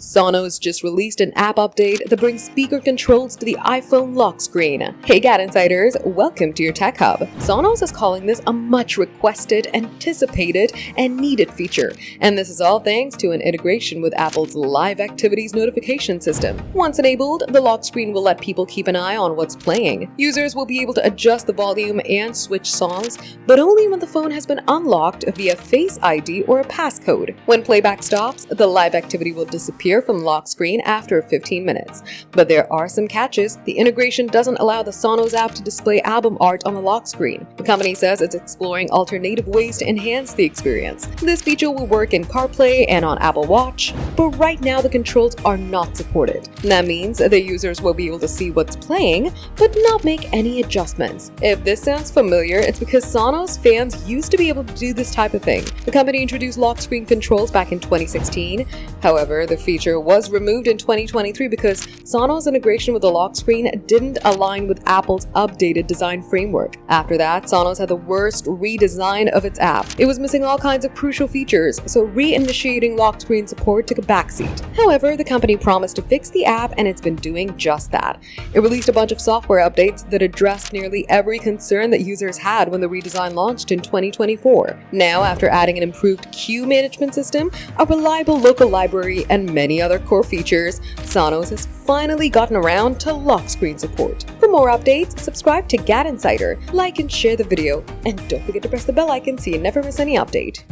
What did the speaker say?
Sonos just released an app update that brings speaker controls to the iPhone lock screen. Hey GadInsiders, welcome to your Tech Hub. Sonos is calling this a much requested, anticipated, and needed feature, and this is all thanks to an integration with Apple's Live Activities notification system. Once enabled, the lock screen will let people keep an eye on what's playing. Users will be able to adjust the volume and switch songs, but only when the phone has been unlocked via Face ID or a passcode. When playback stops, the live activity will disappear from lock screen after 15 minutes. But there are some catches. The integration doesn't allow the Sonos app to display album art on the lock screen. The company says it's exploring alternative ways to enhance the experience. This feature will work in CarPlay and on Apple Watch, but right now the controls are not supported. That means the users will be able to see what's playing, but not make any adjustments. If this sounds familiar, it's because Sonos fans used to be able to do this type of thing. The company introduced lock screen controls back in 2016. However, the feature was removed in 2023 because Sonos' integration with the lock screen didn't align with Apple's updated design framework. After that, Sonos had the worst redesign of its app. It was missing all kinds of crucial features, so reinitiating lock screen support took a backseat. However, the company promised to fix the app, and it's been doing just that. It released a bunch of software updates that addressed nearly every concern that users had when the redesign launched in 2024. Now, after adding an improved queue management system, a reliable local library, and many other core features, Sonos has finally gotten around to lock screen support. For more updates, subscribe to GadInsider, like and share the video, and don't forget to press the bell icon so you never miss any update.